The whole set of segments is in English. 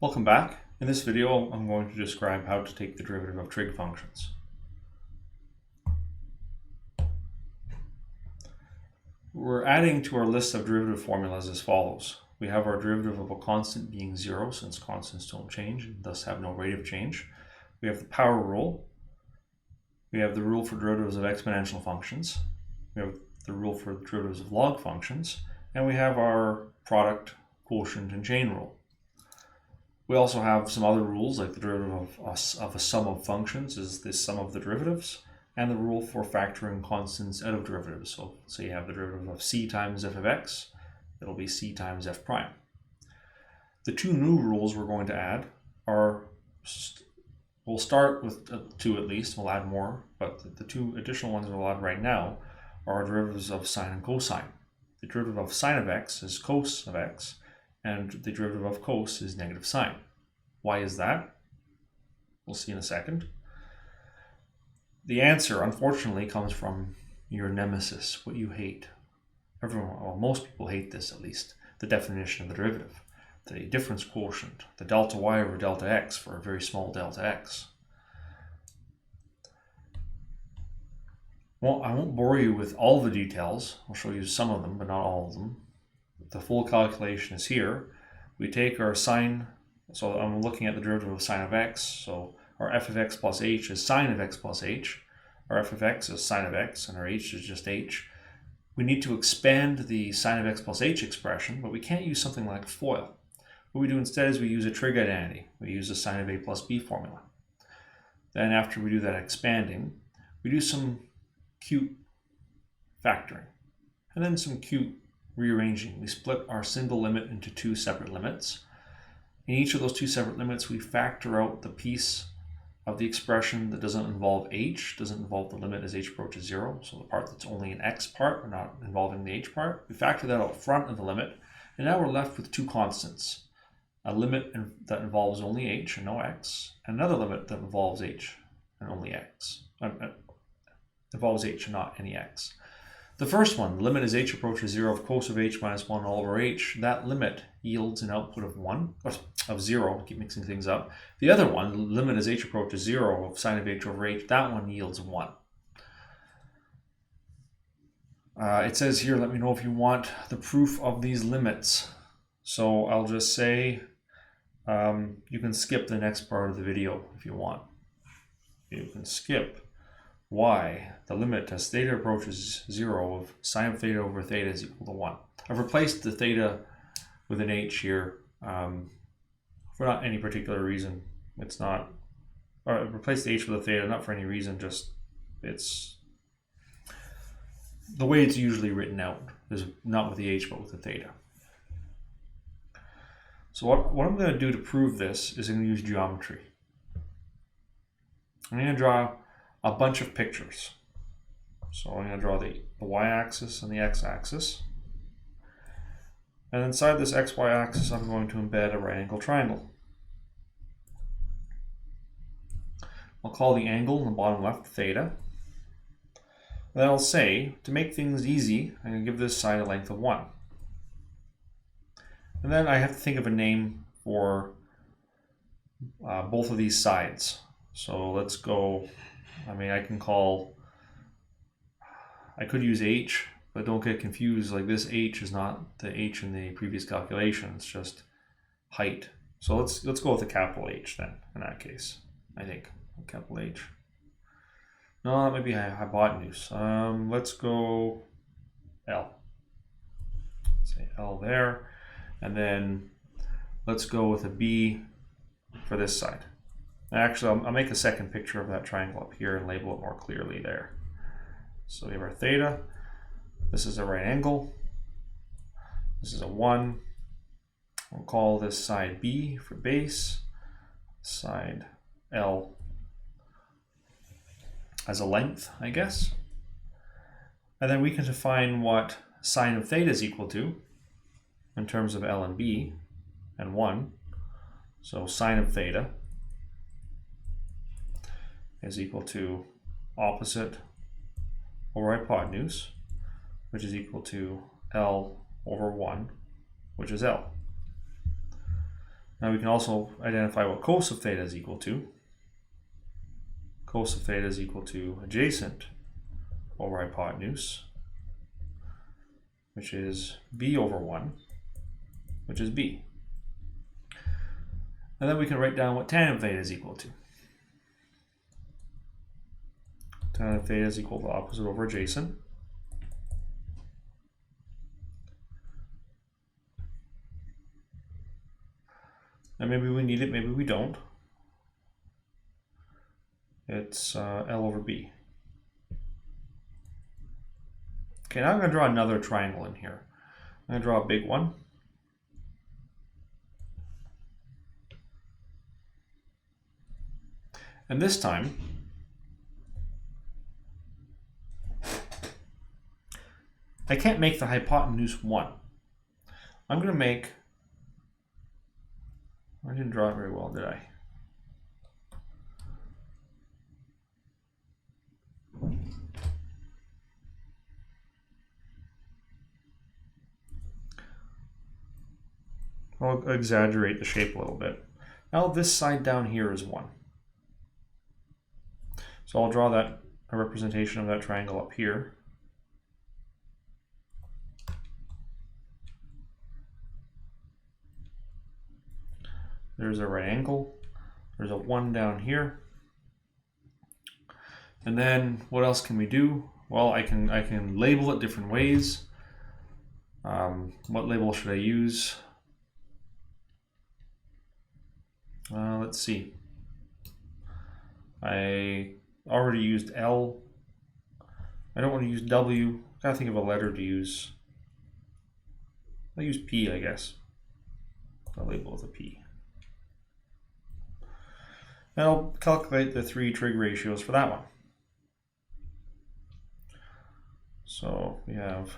Welcome back. In this video, I'm going to describe how to take the derivative of trig functions. We're adding to our list of derivative formulas as follows. We have our derivative of a constant being 0, since constants don't change and thus have no rate of change. We have the power rule. We have the rule for derivatives of exponential functions. We have the rule for derivatives of log functions. And we have our product, quotient, and chain rule. We also have some other rules, like the derivative of a sum of functions is the sum of the derivatives, and the rule for factoring constants out of derivatives. So say you have the derivative of c times f of x, it'll be c times f prime. The two new rules we're going to add are, we'll start with two at least, we'll add more, but the two additional ones we'll add right now are derivatives of sine and cosine. The derivative of sine of x is cos of x, and the derivative of cos is negative sine. Why is that? We'll see in a second. The answer, unfortunately, comes from your nemesis, what you hate. Everyone, well, most people hate this at least, the definition of the derivative, the difference quotient, the delta y over delta x for a very small delta x. Well, I won't bore you with all the details. I'll show you some of them, but not all of them. The full calculation is here. We take our sine, so I'm looking at the derivative of sine of x, so our f of x plus h is sine of x plus h. Our f of x is sine of x, and our h is just h. We need to expand the sine of x plus h expression, but we can't use something like FOIL. What we do instead is we use a trig identity. We use the sine of a plus b formula. Then after we do that expanding, we do some cute factoring, and then some cute rearranging. We split our single limit into two separate limits. In each of those two separate limits, we factor out the piece of the expression that doesn't involve h, doesn't involve the limit as h approaches 0, so the part that's only an x part, but not involving the h part. We factor that out front of the limit, and now we're left with two constants. A limit that involves only h and no x, and another limit that involves h and only x. Involves h and not any x. The first one, the limit as h approaches 0 of cos of h minus 1 all over h, that limit yields an output of 0, keep mixing things up. The other one, the limit as h approaches 0 of sine of h over h, that one yields 1. It says here, let me know if you want the proof of these limits. So I'll just say, you can skip the next part of the video if you want. You can skip y, the limit as theta approaches 0 of sine of theta over theta is equal to 1. I've replaced the theta with an h here for not any particular reason. It's not, or I've replaced the h with a theta, not for any reason, just it's the way it's usually written out, is not with the h but with the theta. So what I'm going to do to prove this is I'm going to use geometry. I'm going to draw a bunch of pictures. So I'm going to draw the y-axis and the x-axis. And inside this xy axis, I'm going to embed a right angle triangle. I'll call the angle in the bottom left theta. Then I'll say, to make things easy, I'm going to give this side a length of 1. And then I have to think of a name for both of these sides. So let's go, I could use h, but don't get confused, like this h is not the h in the previous calculation, it's just height. So let's go with a capital H then, in that case, I think, capital H. No, that might be hypotenuse. Let's go L. Say L there, and then let's go with a B for this side. Actually, I'll make a second picture of that triangle up here and label it more clearly there. So we have our theta. This is a right angle. This is a 1. We'll call this side B for base, side L as a length, I guess. And then we can define what sine of theta is equal to in terms of L and B and 1. So sine of theta is equal to opposite over hypotenuse, which is equal to L over 1, which is L. Now we can also identify what cos of theta is equal to. Cos of theta is equal to adjacent over hypotenuse, which is b over 1, which is b. And then we can write down what tan of theta is equal to. Tan of theta is equal to opposite over adjacent. And maybe we need it, maybe we don't. It's L over B. Okay, now I'm going to draw another triangle in here. I'm going to draw a big one. And this time, I can't make the hypotenuse 1. I'm going to make, I didn't draw it very well, did I? I'll exaggerate the shape a little bit. Now this side down here is 1. So I'll draw that, a representation of that triangle up here. There's a right angle. There's a 1 down here. And then what else can we do? Well, I can label it different ways. What label should I use? Let's see. I already used L. I don't want to use W. I gotta think of a letter to use. I'll use P, I guess. I'll label with a P. And I'll calculate the 3 trig ratios for that one. So we have,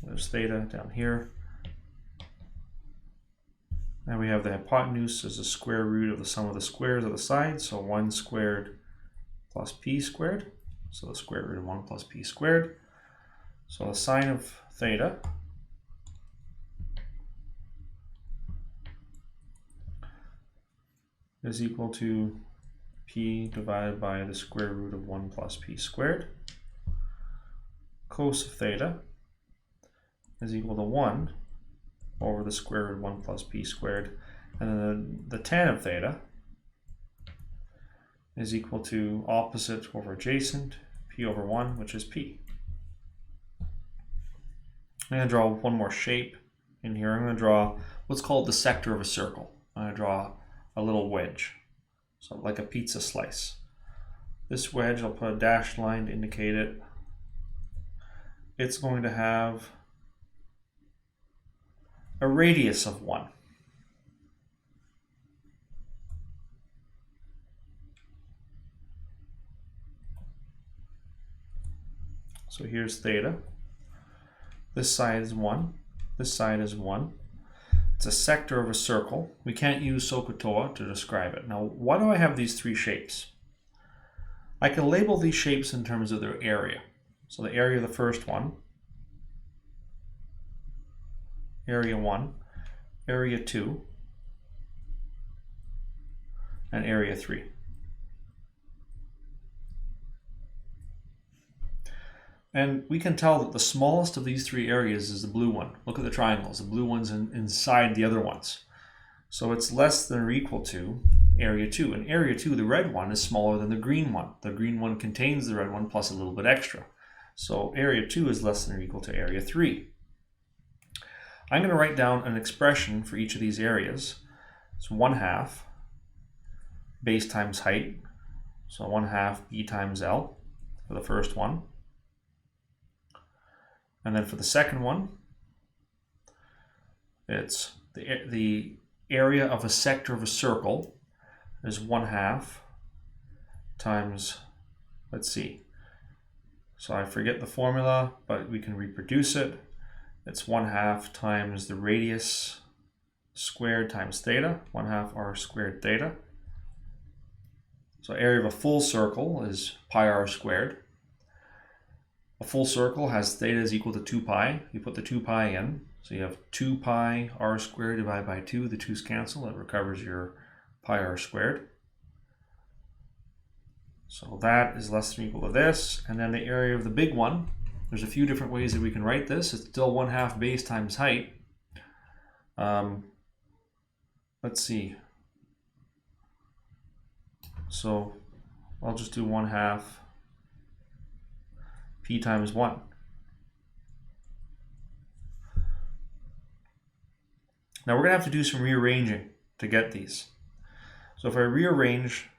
there's theta down here. Now we have the hypotenuse as the square root of the sum of the squares of the sides. So 1 squared plus p squared. So the square root of 1 plus p squared. So the sine of theta is equal to p divided by the square root of 1 plus p squared. Cos of theta is equal to 1 over the square root of 1 plus p squared. And then the tan of theta is equal to opposite over adjacent, p over 1, which is p. I'm going to draw one more shape in here. I'm going to draw what's called the sector of a circle. I'm going to draw a little wedge, so like a pizza slice. This wedge, I'll put a dashed line to indicate it. It's going to have a radius of 1. So here's theta. This side is 1. This side is 1. It's a sector of a circle. We can't use SOHCAHTOA to describe it. Now, why do I have these 3 shapes? I can label these shapes in terms of their area. So the area of the first one, area 1, area 2, and area 3. And we can tell that the smallest of these 3 areas is the blue one. Look at the triangles. The blue one's inside the other ones. So it's less than or equal to area 2. In area 2, the red one is smaller than the green one. The green one contains the red one plus a little bit extra. So area 2 is less than or equal to area 3. I'm going to write down an expression for each of these areas. It's 1/2 base times height. So 1/2 b times L for the first one. And then for the second one, it's the area of a sector of a circle is 1/2 times, let's see. So I forget the formula, but we can reproduce it. It's 1/2 times the radius squared times theta, 1/2 r squared theta. So area of a full circle is pi r squared. A full circle has theta is equal to 2 pi. You put the 2 pi in. So you have 2 pi r squared divided by 2. The 2's cancel. That recovers your pi r squared. So that is less than or equal to this. And then the area of the big one, there's a few different ways that we can write this. It's still 1/2 base times height. Let's see. So I'll just do 1/2 p times 1. Now we're going to have to do some rearranging to get these. So if I rearrange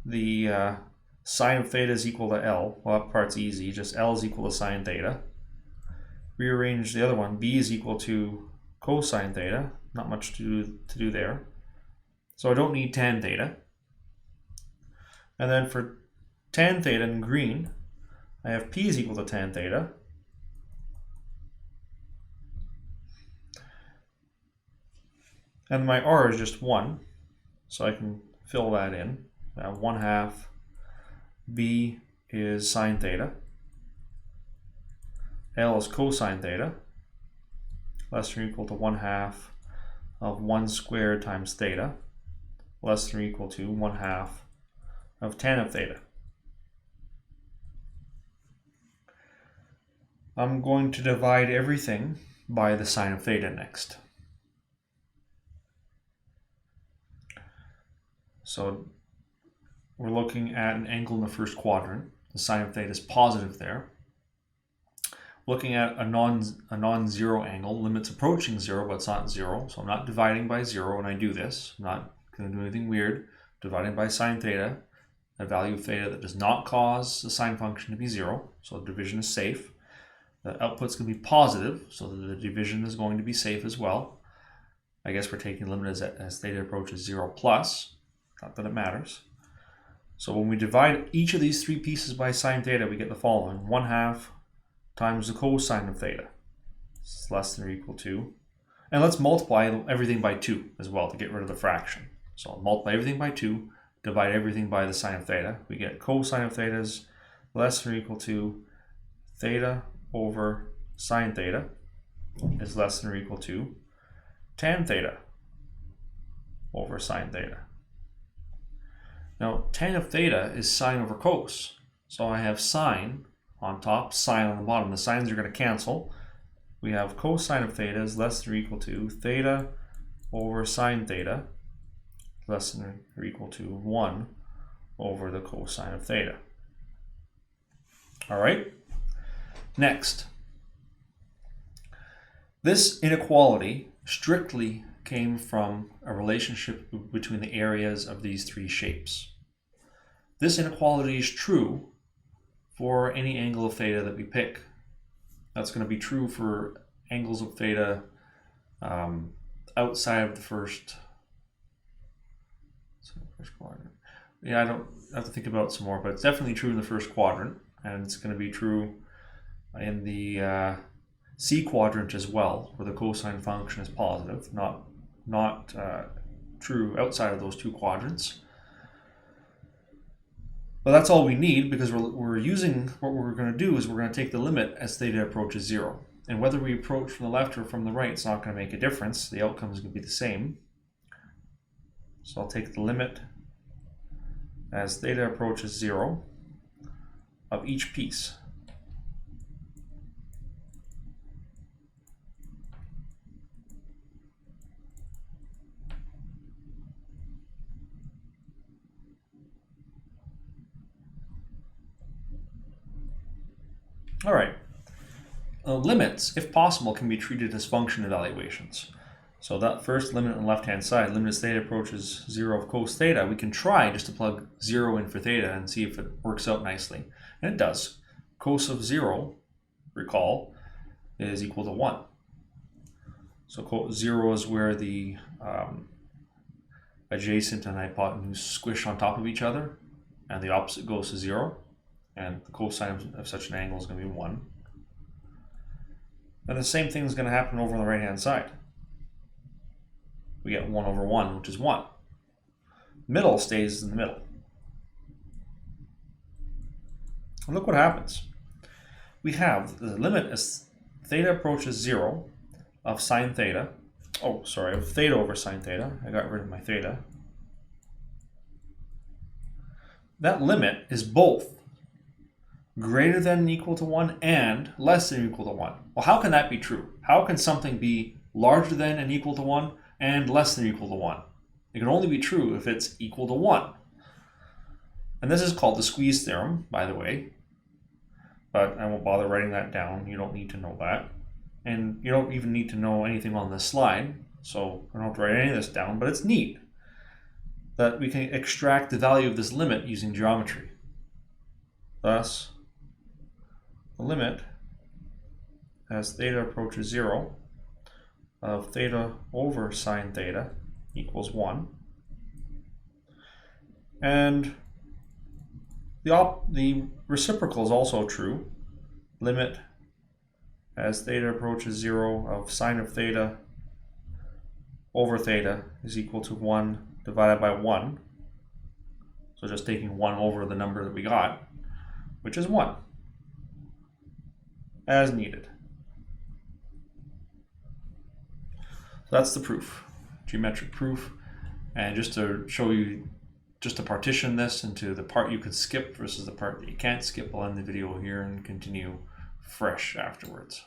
the sine of theta is equal to L, well, that part's easy, just L is equal to sine theta. Rearrange the other one, B is equal to cosine theta, not much to do there. So I don't need tan theta. And then for tan theta in green, I have P is equal to tan theta. And my R is just 1, so I can fill that in. Now 1/2 B is sine theta. L is cosine theta, less than or equal to 1/2 of 1 squared times theta, less than or equal to 1/2 of tan of theta. I'm going to divide everything by the sine of theta next. So we're looking at an angle in the first quadrant. The sine of theta is positive there. Looking at a non-zero angle, limits approaching 0, but it's not 0. So I'm not dividing by 0 when I do this. I'm not going to do anything weird. Dividing by sine theta, a value of theta that does not cause the sine function to be 0. So the division is safe. The output's going to be positive, so the division is going to be safe as well. I guess we're taking the limit as theta approaches 0 plus. Not that it matters. So when we divide each of these 3 pieces by sine theta, we get the following. 1/2 times the cosine of theta. It's less than or equal to. And let's multiply everything by 2 as well to get rid of the fraction. So I'll multiply everything by 2, divide everything by the sine of theta. We get cosine of theta is less than or equal to theta over sine theta is less than or equal to tan theta over sine theta. Now, tan of theta is sine over cos. So I have sine on top, sine on the bottom. The sines are going to cancel. We have cosine of theta is less than or equal to theta over sine theta, less than or equal to 1 over the cosine of theta. All right. Next, this inequality strictly came from a relationship between the areas of these 3 shapes. This inequality is true for any angle of theta that we pick. That's going to be true for angles of theta outside of the first quadrant. Yeah, I don't have to think about it some more, but it's definitely true in the first quadrant, and it's going to be true in the C quadrant as well, where the cosine function is positive, not true outside of those 2 quadrants. But that's all we need, because we're using, what we're going to do is we're going to take the limit as theta approaches 0. And whether we approach from the left or from the right, it's not going to make a difference. The outcome is going to be the same. So I'll take the limit as theta approaches 0 of each piece. All right. Limits, if possible, can be treated as function evaluations. So that first limit on the left-hand side, limit as theta approaches 0 of cos theta, we can try just to plug 0 in for theta and see if it works out nicely. And it does. Cos of 0, recall, is equal to 1. So 0 is where the adjacent and hypotenuse squish on top of each other, and the opposite goes to 0. And the cosine of such an angle is going to be 1. And the same thing is going to happen over on the right-hand side. We get 1 over 1, which is 1. Middle stays in the middle. And look what happens. We have the limit as theta approaches 0 of sine theta, of theta over sine theta, I got rid of my theta, that limit is both greater than or equal to 1 and less than or equal to 1. Well, how can that be true? How can something be larger than and equal to 1 and less than or equal to 1? It can only be true if it's equal to 1. And this is called the squeeze theorem, by the way. But I won't bother writing that down. You don't need to know that. And you don't even need to know anything on this slide. So I don't have to write any of this down, but it's neat that we can extract the value of this limit using geometry. Thus, the limit as theta approaches 0 of theta over sine theta equals 1. And the reciprocal is also true. Limit as theta approaches 0 of sine of theta over theta is equal to 1 divided by 1. So just taking 1 over the number that we got, which is 1, as needed. So that's the proof, geometric proof. And just to show you, just to partition this into the part you could skip versus the part that you can't skip, I'll end the video here and continue fresh afterwards.